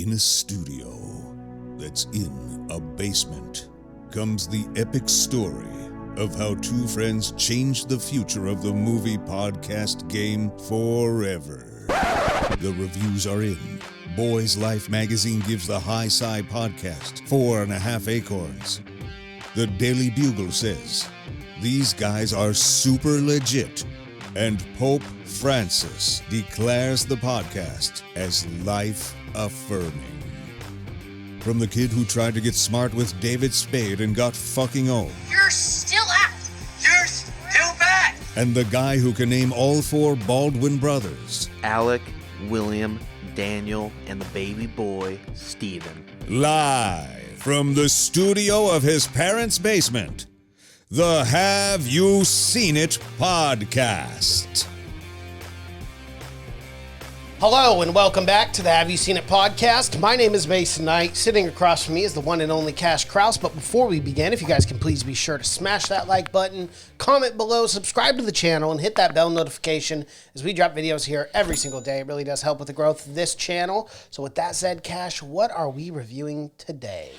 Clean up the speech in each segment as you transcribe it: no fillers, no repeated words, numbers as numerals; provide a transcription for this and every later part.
In a studio that's in a basement comes the epic story of how two friends changed the future of the movie podcast game forever. The reviews are in. Boys Life magazine gives the High Sci podcast 4.5 acorns. The Daily Bugle says, these guys are super legit. And Pope Francis declares the podcast as life-affirming. From the kid who tried to get smart with David Spade and got fucking old. You're still out. You're still bad. And the guy who can name all four Baldwin brothers. Alec, William, Daniel, and the baby boy, Stephen. Live from the studio of his parents' basement. The Have You Seen It podcast. Hello and welcome back to the Have You Seen It podcast. My name is Mason Knight. Sitting across from me is the one and only Cash Kraus. But before we begin, if you guys can please be sure to smash that like button, comment below, subscribe to the channel, and hit that bell notification as we drop videos here every single day. It really does help with the growth of this channel. So with that said, Cash, what are we reviewing today?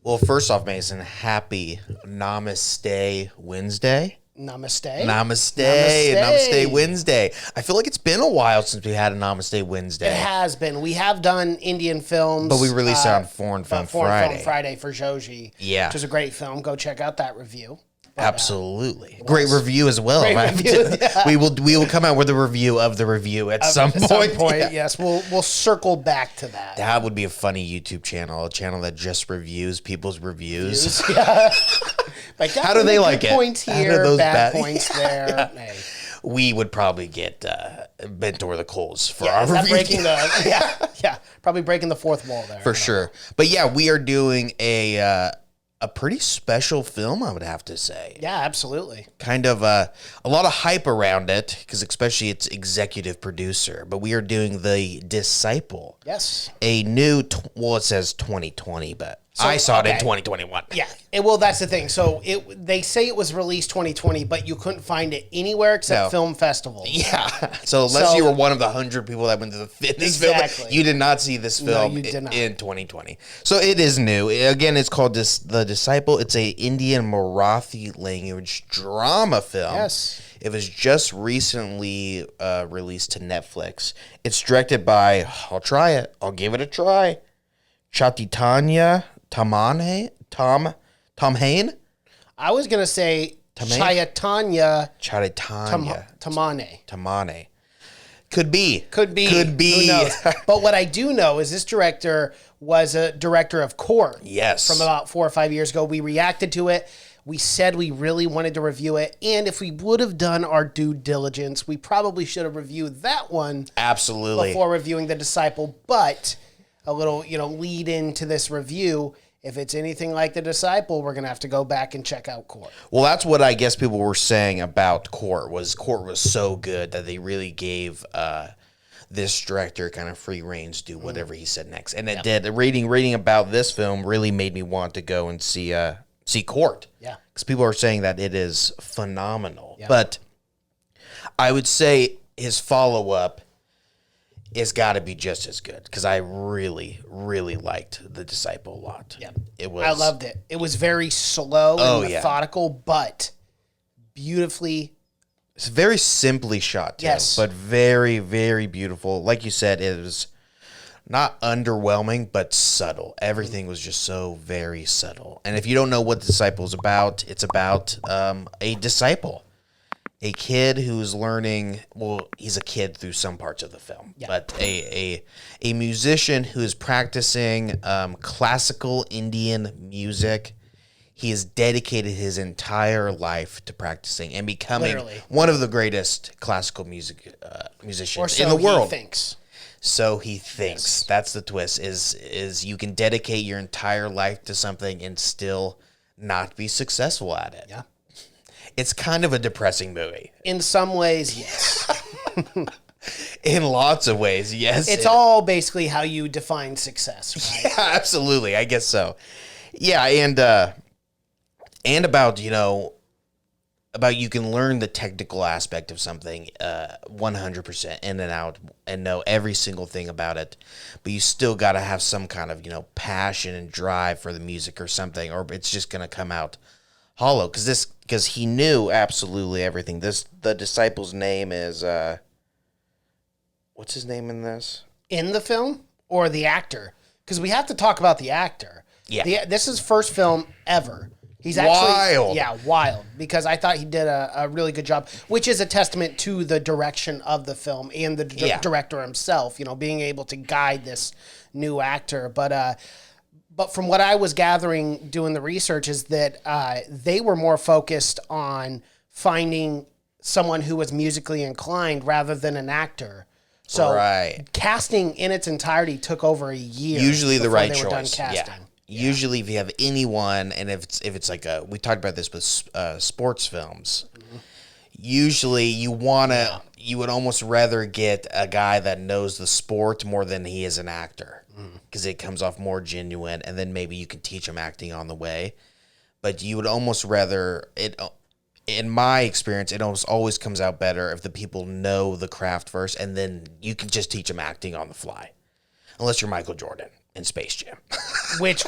Well, first off, Mason, happy Namaste Wednesday. Namaste. Namaste Wednesday. I feel like it's been a while since we had a Namaste Wednesday. It has been. We have done Indian films. But we released it on Foreign Film Friday. Film Friday for Joji. Yeah. Which is a great film. Go check out that review. Absolutely. Great review as well. Great Right? review, yeah. We will come out with a review of the review at some point. Yeah. Yes. We'll circle back to that. That would be a funny YouTube channel, a channel that just reviews people's reviews. Yeah. Like, How do they like it? Points here, bad points there. Yeah. Hey. We would probably get bent over the coals for Yeah, our is that review. breaking the yeah, probably breaking the fourth wall there. For sure. But yeah, we are doing a pretty special film, I would have to say. Yeah, absolutely. Kind of a lot of hype around it, because especially its executive producer. But we are doing The Disciple. Yes. A new, it says 2020, but I saw it in 2021. Yeah. Well, that's the thing. So they say it was released 2020, but you couldn't find it anywhere except film festivals. Yeah. So unless you were one of the 100 people that went to the fitness film, you did not see this film in 2020. So it is new. Again, it's called The Disciple. It's a Indian Marathi language drama film. Yes. It was just recently released to Netflix. It's directed by, I'll try it. I'll give it a try. Chaitanya Tamhane? Tamhane? I was going to say Chaitanya Tamhane. Could be. Who knows? But what I do know is this director was a director of Court. Yes. From about 4 or 5 years ago. We reacted to it. We said we really wanted to review it. And if we would have done our due diligence, we probably should have reviewed that one. Absolutely. Before reviewing The Disciple. But a little, lead into this review. If it's anything like The Disciple, we're going to have to go back and check out Court. Well, that's what I guess people were saying about Court was so good that they really gave this director kind of free reins to do whatever he said next. And it did. The reading about this film really made me want to go and see Court. Yeah. Because people are saying that it is phenomenal. Yeah. But I would say his follow-up it's got to be just as good, because I really, really liked The Disciple a lot. Yeah, I loved it. It was very slow and methodical, but beautifully. It's very simply shot, too. Yes. But very, very beautiful. Like you said, it was not underwhelming, but subtle. Everything was just so very subtle. And if you don't know what The Disciple is about, it's about a disciple. A kid who's learning, well, he's a kid through some parts of the film, but a musician who is practicing classical Indian music. He has dedicated his entire life to practicing and becoming one of the greatest classical musicians in the world. So he thinks. Yes. That's the twist, is you can dedicate your entire life to something and still not be successful at it. Yeah. It's kind of a depressing movie. In some ways, yes. In lots of ways, yes. It's all basically how you define success, right? Yeah, absolutely. I guess so. Yeah, and about, you can learn the technical aspect of something 100% in and out and know every single thing about it, but you still got to have some kind of, passion and drive for the music or something, or it's just going to come out hollow because he knew absolutely everything. The disciple's name is what's his name in this? In the film or the actor? Because we have to talk about the actor. Yeah. This is his first film ever. He's Wild. Wild. Because I thought he did a really good job, which is a testament to the direction of the film and the director himself, being able to guide this new actor. But from what I was gathering doing the research is that they were more focused on finding someone who was musically inclined rather than an actor. So casting in its entirety took over a year. Usually the right they were choice. done casting. Yeah. Usually, if you have anyone, and if it's like we talked about this with sports films, usually you would almost rather get a guy that knows the sport more than he is an actor, because it comes off more genuine, and then maybe you can teach him acting on the way. But you would almost rather it. In my experience, it always comes out better if the people know the craft first, and then you can just teach them acting on the fly, unless you're Michael Jordan in Space Jam. Which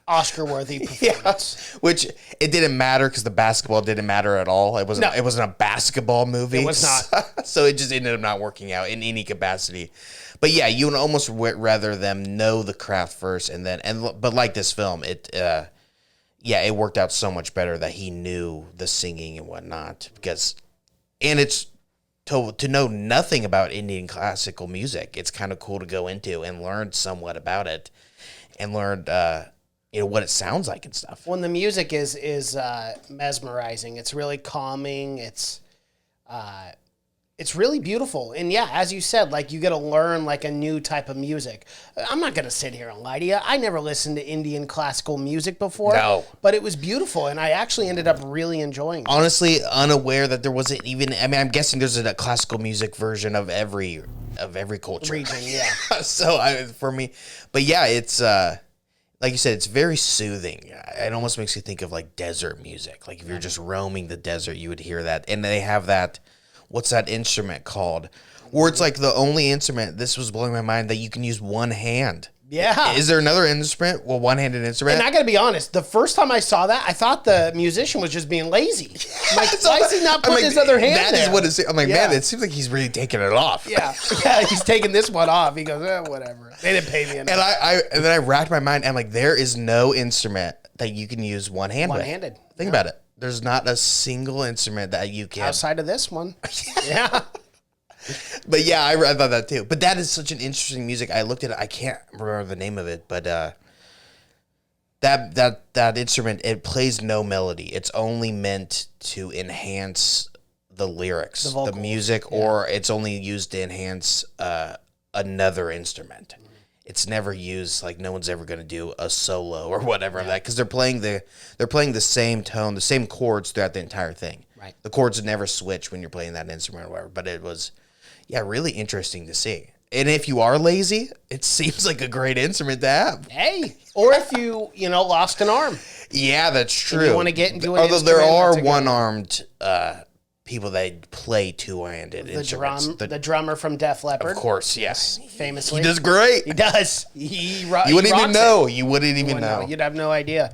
Oscar-worthy performance. Which it didn't matter because the basketball didn't matter at all. It wasn't a basketball movie. It was not. So it just ended up not working out in any capacity. But yeah, you would almost rather them know the craft first but like this film, it worked out so much better that he knew the singing and whatnot and it's to know nothing about Indian classical music. It's kind of cool to go into and learn somewhat about it and learn, what it sounds like and stuff. When the music is mesmerizing, it's really calming. It's really beautiful. And yeah, as you said, like you get to learn like a new type of music. I'm not going to sit here and lie to you. I never listened to Indian classical music before. No. But it was beautiful, and I actually ended up really enjoying it. Honestly, unaware that there wasn't even, I'm guessing there's a classical music version of every culture. Region, yeah. So for me, but yeah, it's, like you said, it's very soothing. It almost makes you think of like desert music. Like if you're just roaming the desert, you would hear that. And they have that, what's that instrument called? Where it's like the only instrument, this was blowing my mind, that you can use one hand. Yeah. Is there another instrument? Well, one-handed instrument? And I got to be honest, the first time I saw that, I thought the musician was just being lazy. I'm like, why is he not putting his other hand there? That is what it's, I'm like, man, it seems like he's really taking it off. Yeah, he's taking this one off. He goes, whatever. They didn't pay me enough. And then I racked my mind, and I'm like, there is no instrument that you can use one hand with. One-handed. Think about it. There's not a single instrument that you can. Outside of this one. Yeah. But yeah, I thought that too. But that is such an interesting music. I looked at it. I can't remember the name of it, but that instrument, it plays no melody. It's only meant to enhance the lyrics, the music, or it's only used to enhance another instrument. It's never used, like no one's ever going to do a solo or whatever of that, because they're playing the same tone, the same chords throughout the entire thing. Right. The chords never switch when you're playing that instrument or whatever. But it was, really interesting to see. And if you are lazy, it seems like a great instrument to have. Hey, or if you lost an arm. Yeah, that's true. And you want to get into an Although instrument, there are that's a good one-armed people that play two-handed instruments. The drummer from Def Leppard. Of course, yes. Famously. He does great. He does. You wouldn't even know. You wouldn't even know. You'd have no idea.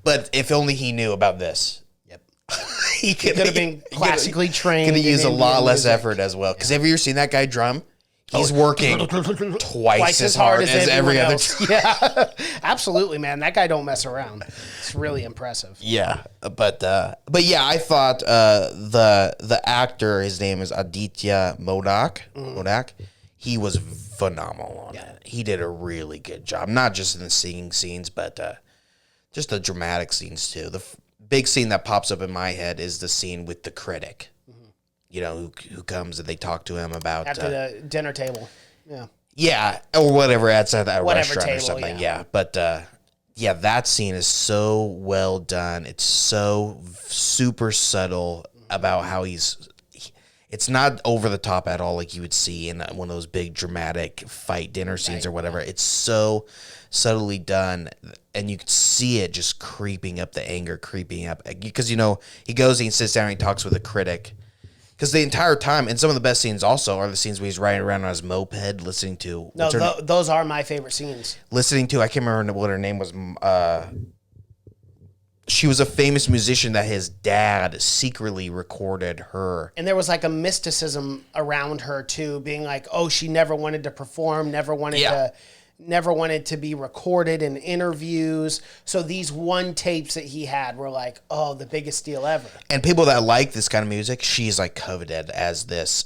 But if only he knew about this. Yep. He could have been classically trained. Could have used a in lot Indian less music. effort as well. Because have you ever seen that guy drum? He's working twice as hard as every other. Yeah, absolutely, man. That guy don't mess around. It's really impressive. Yeah, but yeah, I thought the actor, his name is Aditya Modak. Modak, he was phenomenal on it. He did a really good job, not just in the singing scenes, but just the dramatic scenes too. The big scene that pops up in my head is the scene with the critic. Who comes and they talk to him about After the dinner table. Yeah. Yeah, or whatever at that Whatever restaurant table, or something. yeah. Yeah, but that scene is so well done. It's so super subtle about how it's It's not over the top at all like you would see in one of those big dramatic fight dinner scenes or whatever. It's so subtly done, and you can see it just creeping up, the anger creeping up. Because, you know, he goes and he sits down and he talks with a critic. Because the entire time, and some of the best scenes also are the scenes where he's riding around on his moped listening to... No, those are my favorite scenes. Listening to, I can't remember what her name was. She was a famous musician that his dad secretly recorded her. And there was like a mysticism around her too, being like, oh, she never wanted to perform, never wanted to be recorded in interviews. So these one tapes that he had were like, oh, the biggest deal ever. And people that like this kind of music, she's like coveted as this,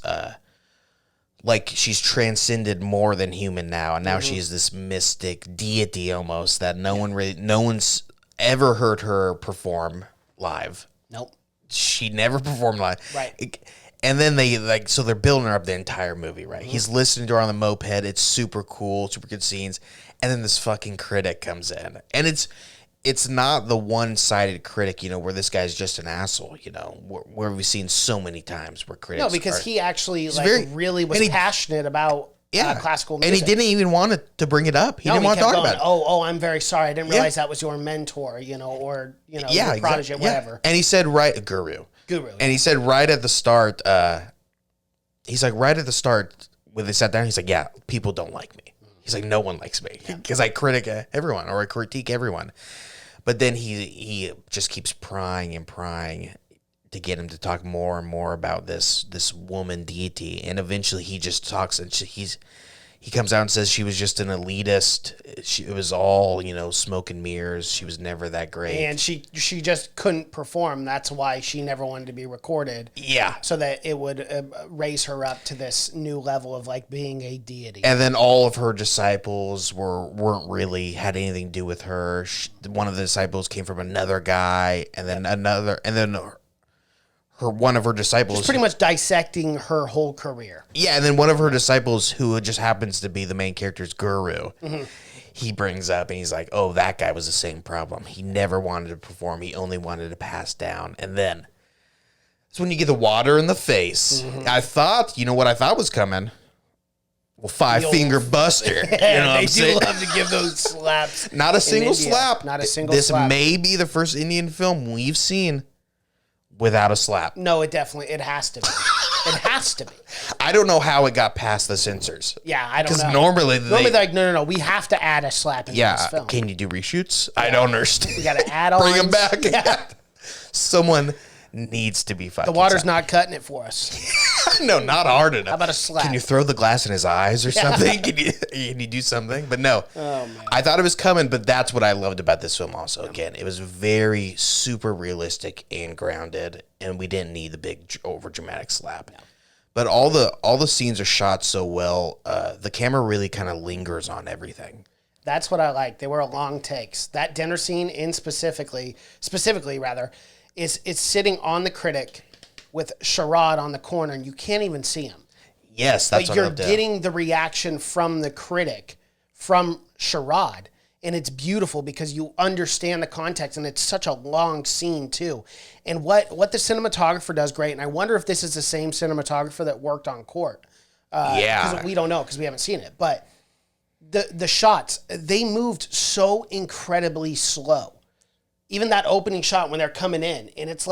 like she's transcended more than human now. And now she's this mystic deity almost that no one's ever heard her perform live. Nope. She never performed live. Right. And then so they're building her up the entire movie, right? He's listening to her on the moped. It's super cool, super good scenes. And then this fucking critic comes in. And it's not the one-sided critic, you know, where this guy's just an asshole, you know, where we've seen so many times where critics No, because he actually really was passionate about classical music. And he didn't even want to bring it up. He didn't want to talk about it. Oh, I'm very sorry. I didn't realize that was your mentor, you know, or, you know, your protege, whatever. And he said, Guru. And he said right at the start, when they sat down, he's like, yeah, people don't like me. He's like, no one likes me because I critique everyone or I critique everyone. But then he just keeps prying and prying to get him to talk more and more about this woman deity. And eventually he just talks and he comes out and says she was just an elitist. It was all, you know, smoke and mirrors. She was never that great. And she just couldn't perform. That's why she never wanted to be recorded. Yeah. So that it would raise her up to this new level of like being a deity. And then all of her disciples weren't really had anything to do with her. One of the disciples came from another guy, and then another, and then one of her disciples... She's pretty much dissecting her whole career. Yeah, and then one of her disciples, who just happens to be the main character's guru, he brings up and he's like, oh, that guy was the same problem. He never wanted to perform. He only wanted to pass down. And then it's when you get the water in the face. I thought, you know what I thought was coming? Well, five-finger buster. You know what I'm saying? They do love to give those slaps. Not a single slap. Not a single slap. This may be the first Indian film we've seen without a slap. No, it has to be. It has to be. I don't know how it got past the censors. Yeah, I don't know. Because normally they're like, no, we have to add a slap in this film. Can you do reshoots? Yeah. I don't understand. We got to add on. Bring them back. Yeah. Someone needs to be fucking. The water's not cutting it for us. No, not hard enough. How about a slap? Can you throw the glass in his eyes or something? Can you do something? But no. Oh, man. I thought it was coming, but that's what I loved about this film also. Again, it was very super realistic and grounded, and we didn't need the big over dramatic slap. No. But all the scenes are shot so well. The camera really kind of lingers on everything. That's what I like. They were long takes. That dinner scene in specifically rather, is it's sitting on the critic with Sherrod on the corner, and you can't even see him. Yes, that's but you're getting the reaction from the critic, from Sherrod, and it's beautiful because you understand the context, and it's such a long scene too. And what the cinematographer does great, and I wonder if this is the same cinematographer that worked on Court. Because we don't know because we haven't seen it, but the shots, they moved so incredibly slow. Even that opening shot when they're coming in, and it's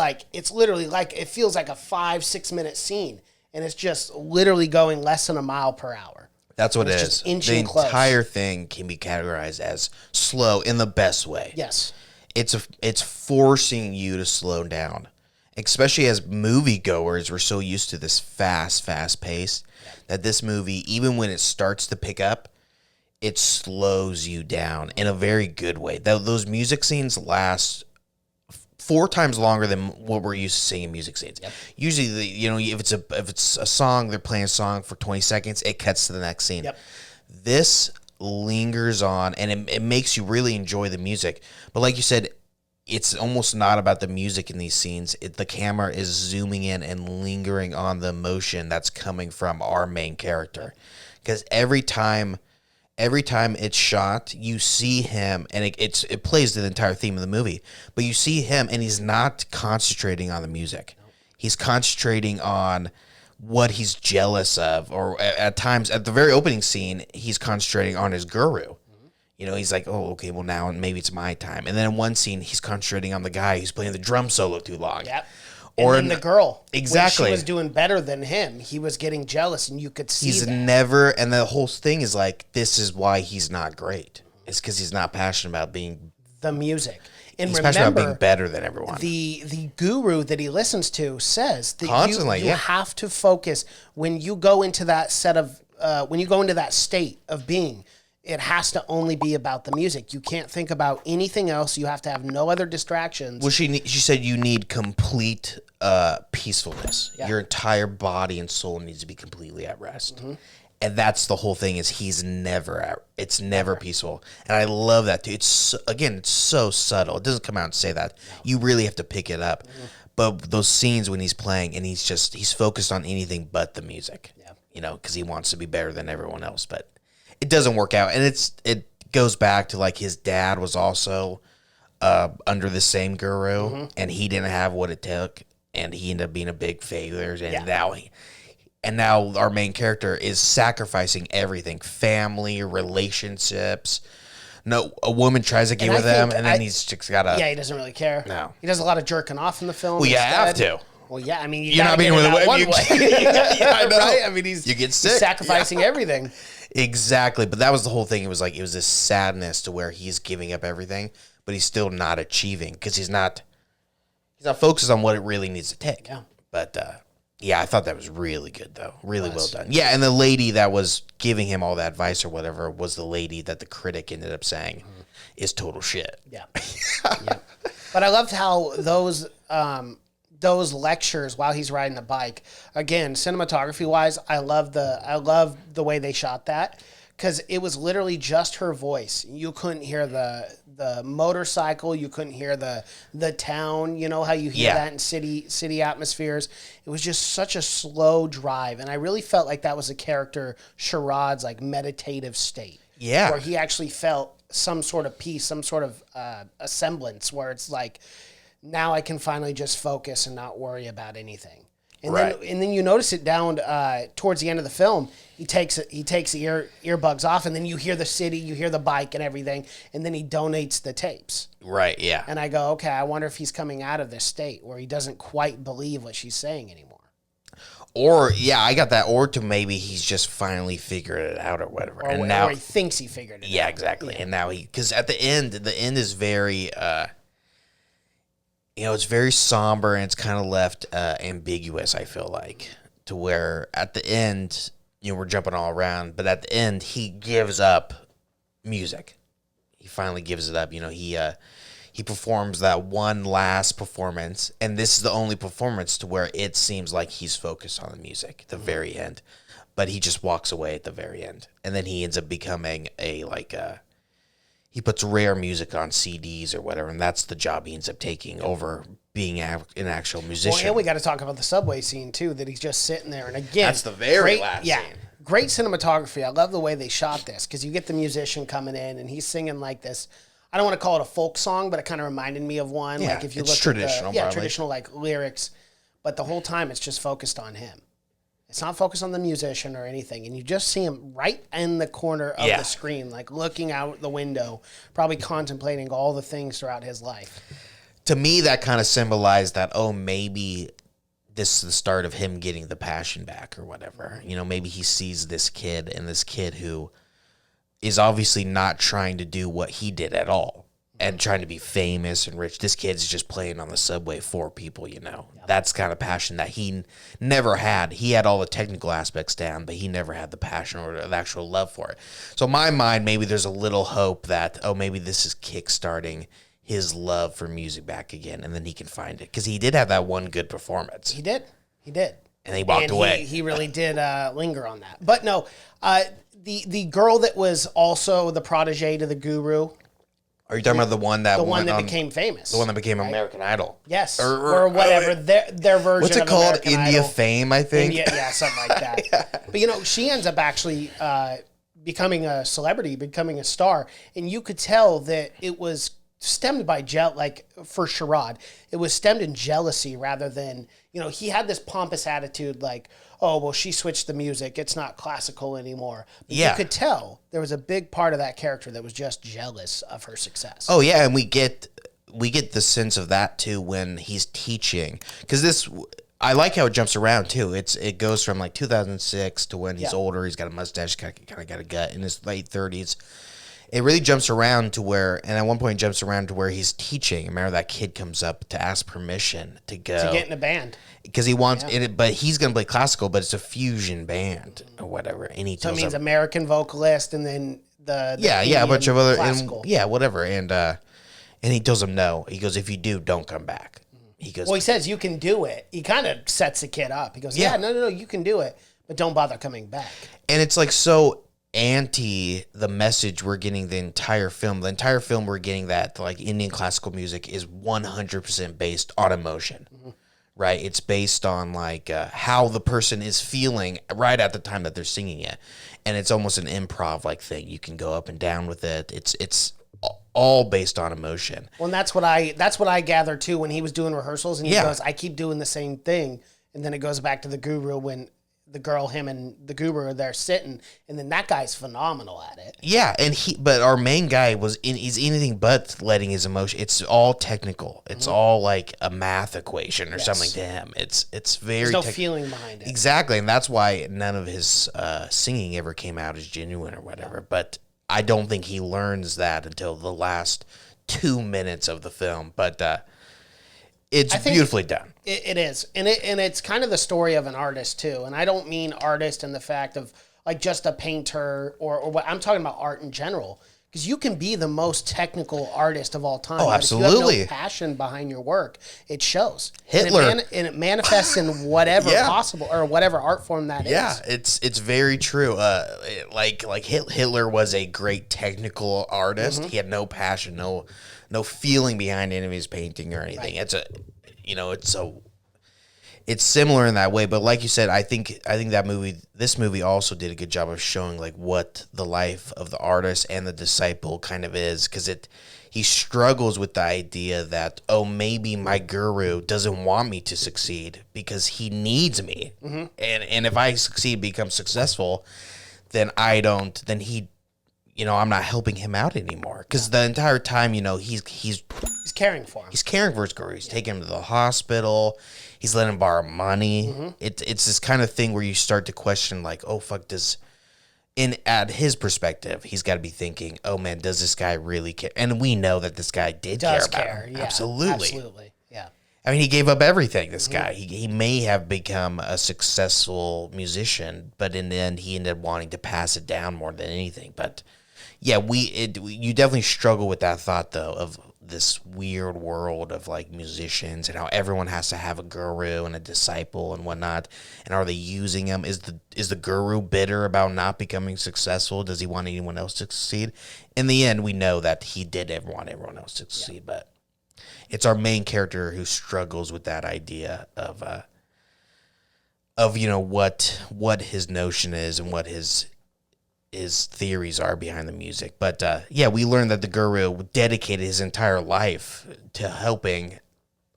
literally like, it feels like a 5-6 minute scene, and it's just literally going less than a mile per hour. That's what it is. The entire thing can be categorized as slow in the best way. Yes. It's forcing you to slow down, especially as moviegoers. We're so used to this fast pace that this movie, even when it starts to pick up, it slows you down in a very good way. Those music scenes last 4 times longer than what we're used to seeing in music scenes. Yep. Usually, if it's a song, they're playing a song for 20 seconds, it cuts to the next scene. Yep. This lingers on, and it makes you really enjoy the music. But like you said, it's almost not about the music in these scenes. The camera is zooming in and lingering on the emotion that's coming from our main character. Because every time it's shot, you see him, and it plays the entire theme of the movie, but you see him, and he's not concentrating on the music. He's concentrating on what he's jealous of, or at times at the very opening scene, he's concentrating on his guru. You know, he's like, oh, okay, well now maybe it's my time. And then in one scene, he's concentrating on the guy who's playing the drum solo too long. Yep. Or and then the girl, exactly, when she was doing better than him, he was getting jealous, and you could see he's that. never. And the whole thing is like, this is why he's not great. It's because he's not passionate about being the music. And he's remember, passionate about being better than everyone. The guru that he listens to says that constantly, you have to focus when you go into that when you go into that state of being. It has to only be about the music. You can't think about anything else. You have to have no other distractions. Well, she said you need complete peacefulness. Yeah. Your entire body and soul needs to be completely at rest. Mm-hmm. And that's the whole thing is it's never peaceful. And I love that too. It's so subtle. It doesn't come out and say that. No. You really have to pick it up. Mm-hmm. But those scenes when he's playing and he's focused on anything but the music, you know, because he wants to be better than everyone else. But it doesn't work out. And it goes back to like his dad was also under the same guru, mm-hmm. and he didn't have what it took, and he ended up being a big failure. And now our main character is sacrificing everything: family, relationships. No, a woman tries to get with him, and then he's just got to. Yeah, he doesn't really care. No, he does a lot of jerking off in the film. Well, you have to. Well, yeah, I mean, you're not being with a one way. Yeah, I know. Right? I mean, you get sick, he's sacrificing everything. Exactly, but that was the whole thing. It was this sadness to where he's giving up everything, but he's still not achieving because he's not focused on what it really needs to take. Yeah. But yeah, I thought that was really good though. Really well done. Yeah, and the lady that was giving him all that advice or whatever was the lady that the critic ended up saying is total shit. Yeah. Yeah. But I loved how those lectures while he's riding the bike, again, cinematography wise, I love the way they shot that, because it was literally just her voice. You couldn't hear the motorcycle, you couldn't hear the town, you know how you hear that in city atmospheres. It was just such a slow drive, and I really felt like that was a character Sherrod's like meditative state. Yeah. Where he actually felt some sort of peace, some sort of a semblance where it's like, now I can finally just focus and not worry about anything. And then you notice it down towards the end of the film. He takes the earbuds off, and then you hear the city, you hear the bike and everything, and then he donates the tapes. Right, yeah. And I go, okay, I wonder if he's coming out of this state where he doesn't quite believe what she's saying anymore. Or, yeah, I got that. Or to maybe he's just finally figured it out or whatever. Or he thinks he figured it out. Yeah, exactly. Yeah. And now because at the end is very... it's very somber and it's kind of left ambiguous, I feel like, to where at the end, we're jumping all around, but at the end, he gives up music. He finally gives it up. He performs that one last performance, and this is the only performance to where it seems like he's focused on the music at the very end, but he just walks away at the very end, and then he ends up becoming he puts rare music on CDs or whatever, and that's the job he ends up taking over being an actual musician. Well, and we got to talk about the subway scene, too, that he's just sitting there. And again, that's the very last scene. Great cinematography. I love the way they shot this, because you get the musician coming in, and he's singing like this. I don't want to call it a folk song, but it kind of reminded me of one. Yeah, like if you it's look traditional. At traditional like lyrics. But the whole time, it's just focused on him. It's not focused on the musician or anything. And you just see him right in the corner of the screen, like looking out the window, probably contemplating all the things throughout his life. To me, that kind of symbolized that, maybe this is the start of him getting the passion back or whatever. Maybe he sees this kid, and this kid who is obviously not trying to do what he did at all and trying to be famous and rich. This kid's just playing on the subway for people, That's the kind of passion that he never had. He had all the technical aspects down, but he never had the passion or the actual love for it. So in my mind, maybe there's a little hope that, maybe this is kickstarting his love for music back again, and then he can find it. Because he did have that one good performance. He did. And he walked away. He really did linger on that. But no, the girl that was also the protege to the guru... Are you talking about the one that became famous? The one that became American Idol. Yes. Or whatever, their version what's it of called? American India Idol. Fame, I think? Something like that. Yeah. But, she ends up actually becoming a celebrity, becoming a star. And you could tell that it was stemmed by for Sherrod, it was stemmed in jealousy rather than, he had this pompous attitude like, oh, well, she switched the music. It's not classical anymore. But you could tell there was a big part of that character that was just jealous of her success. Oh yeah, and we get the sense of that too when he's teaching, because I like how it jumps around too. It goes from like 2006 to when he's older. He's got a mustache, kind of got a gut in his late 30s. It really jumps around to where, and at one point jumps around to where he's teaching. Remember that kid comes up to ask permission to go to get in a band because he wants it, but he's gonna play classical, but it's a fusion band or whatever. And he so it means American vocalist, and then the a bunch of other classical. whatever. And he tells him no. He goes, if you do, don't come back. He goes, well, he says you can do it. He kind of sets the kid up. He goes, no, you can do it, but don't bother coming back. And it's like so anti the message we're getting the entire film. The entire film we're getting that like Indian classical music is 100% based on emotion, right? It's based on like how the person is feeling right at the time that they're singing it, and it's almost an improv like thing. You can go up and down with it. It's all based on emotion. Well, and that's what I gathered too when he was doing rehearsals, and he goes, I keep doing the same thing, and then it goes back to the guru when the girl, him and the guru are there sitting, and then that guy's phenomenal at it. Yeah, but our main guy he's anything but letting his emotion. It's all technical. It's all like a math equation or something to him. It's very There's no feeling behind it. Exactly, and that's why none of his singing ever came out as genuine or whatever. But I don't think he learns that until the last 2 minutes of the film. But it's beautifully done. It is, and it's kind of the story of an artist too. And I don't mean artist in the fact of like just a painter or what. I'm talking about art in general, because you can be the most technical artist of all time. Oh, absolutely. If you have no passion behind your work, it shows. Hitler, and it manifests in whatever possible or whatever art form that is. Yeah, it's very true. Like Hitler was a great technical artist. He had no passion, no feeling behind any of his painting or anything. Right. It's similar in that way, but like you said, I think this movie also did a good job of showing like what the life of the artist and the disciple kind of is, because he struggles with the idea that, oh, maybe my guru doesn't want me to succeed because he needs me, and if I succeed, become successful, then I'm not helping him out anymore, because the entire time, he's caring for him. He's caring for his guru. He's taking him to the hospital. He's letting him borrow money. It's this kind of thing where you start to question, like, oh, fuck, at his perspective, he's got to be thinking, oh, man, does this guy really care? And we know that this guy care about him. Yeah, absolutely. Yeah. I mean, he gave up everything, this guy. He may have become a successful musician, but in the end, he ended up wanting to pass it down more than anything. But yeah, you definitely struggle with that thought, though, of this weird world of like musicians and how everyone has to have a guru and a disciple and whatnot. And are they using them? Is the guru bitter about not becoming successful? Does he want anyone else to succeed? In the end, we know that he did want everyone else to succeed, but it's our main character who struggles with that idea of what his notion is and what his theories are behind the music. But we learned that the guru dedicated his entire life to helping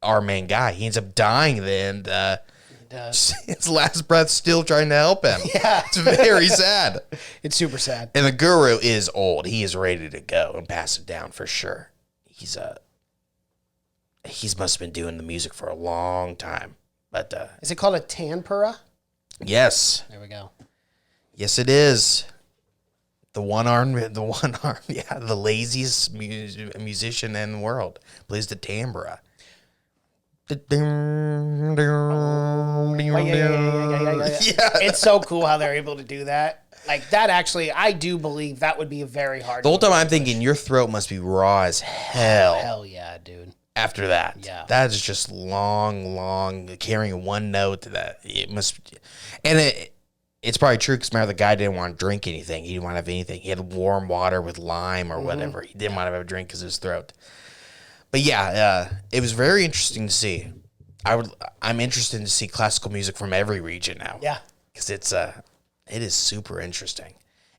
our main guy. He ends up dying then. His last breath still trying to help him. Yeah. It's very sad. It's super sad. And the guru is old. He is ready to go and pass it down for sure. He's must have been doing the music for a long time. But is it called a tanpura? Yes. There we go. Yes, it is. The one arm, the laziest musician in the world plays the tambura. Yeah. It's so cool how they're able to do that. Like that, actually, I do believe that would be a very hard. The whole time I'm thinking your throat must be raw as hell. Hell yeah, dude. After that, yeah, that is just long carrying one note. That it must, and it's probably true because remember the guy didn't want to drink anything. He didn't want to have anything. He had warm water with lime or whatever. He didn't want to have a drink because of his throat. But yeah, it was very interesting to see. I'm interested to see classical music from every region now. Yeah, because it is super interesting.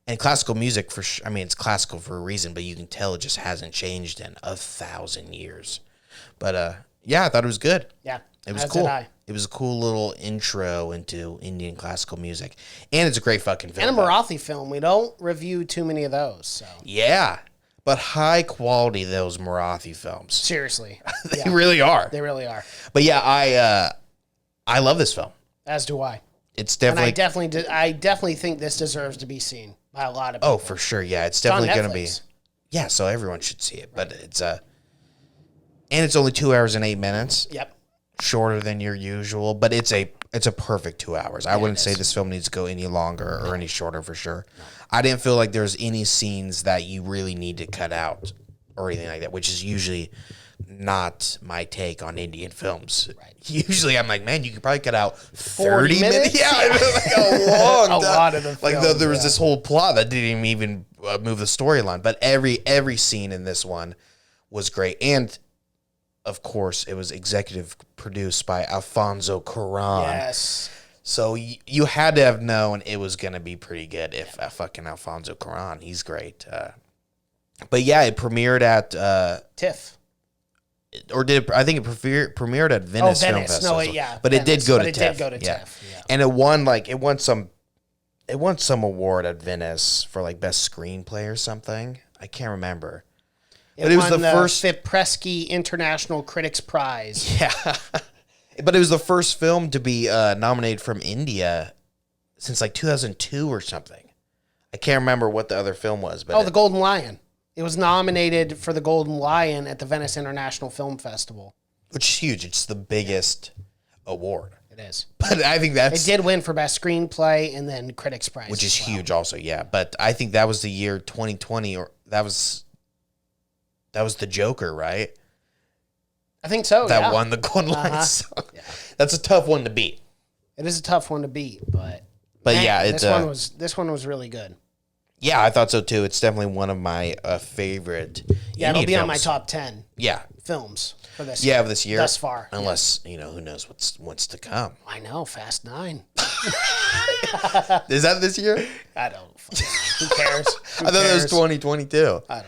And classical music, I mean, it's classical for a reason, but you can tell it just hasn't changed in 1,000 years. But yeah, I thought it was good. Yeah, it was cool. It was a cool little intro into Indian classical music, and it's a great fucking film. And a Marathi film. We don't review too many of those. So yeah, but high quality those Marathi films. Seriously, they really are. They really are. But yeah, I love this film. As do I. It's definitely. And I definitely think this deserves to be seen by a lot of people. Oh, for sure. Yeah, it's definitely going to be. Yeah, so everyone should see it. But it's and it's only 2 hours and 8 minutes. Yep. Shorter than your usual, but it's a perfect 2 hours. I wouldn't say this film needs to go any longer or any shorter for sure. No. I didn't feel like there's any scenes that you really need to cut out or anything like that, which is usually not my take on Indian films. Right. Usually I'm like, man, you could probably cut out 30 minutes. Yeah, like a long time. lot of the film, like there was this whole plot that didn't even move the storyline, but every scene in this one was great. And of course, it was executive produced by Alfonso Cuarón. Yes. So you had to have known it was going to be pretty good if fucking Alfonso Cuarón. He's great. But yeah, it premiered at TIFF. Or did it, I think it premiered at Venice Film Festival. No, yeah. But Venice, it did go to TIFF. TIFF. It did go to TIFF. Yeah. And it won some award at Venice for like best screenplay or something. I can't remember. It was the first Fipresci International Critics Prize. Yeah. But it was the first film to be nominated from India since like 2002 or something. I can't remember what the other film was. But the Golden Lion. It was nominated for the Golden Lion at the Venice International Film Festival. Which is huge. It's the biggest award. It is. But I think it did win for Best Screenplay and then Critics Prize. Which is huge also, yeah. But I think that was the year 2020, or that was the Joker, right? I think so, that won the Golden Lion. So yeah. That's a tough one to beat. It is a tough one to beat, but man, yeah, it's this one was really good. Yeah, I thought so too. It's definitely one of my favorite. Yeah, it'll be on my top 10. Yeah, films for this. Yeah, this year thus far. Unless who knows what's to come. I know, Fast 9. Is that this year? I don't. Who cares? I thought it was 2022. I don't know.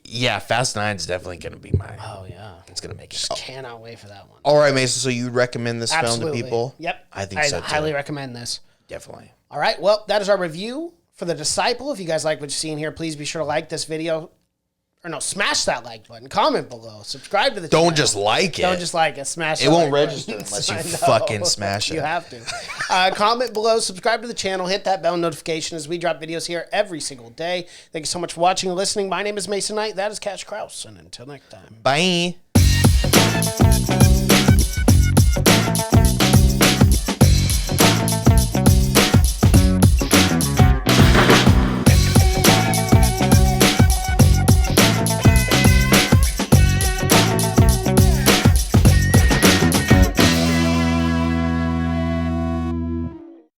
Yeah, Fast 9 is definitely going to be mine. Oh yeah, it's going to make it. Just cannot wait for that one. All right, Mason. So you recommend this film to people? Yep, I think so too. I highly recommend this. Definitely. All right. Well, that is our review for The Disciple. If you guys like what you're seeing here, please be sure to like this video. Or no, smash that like button. Comment below. Subscribe to the channel. Don't just like it. Don't just like it. Smash it. It won't register unless you fucking smash it. You have to. Comment below. Subscribe to the channel. Hit that bell notification as we drop videos here every single day. Thank you so much for watching and listening. My name is Mason Knight. That is Cash Kraus. And until next time. Bye.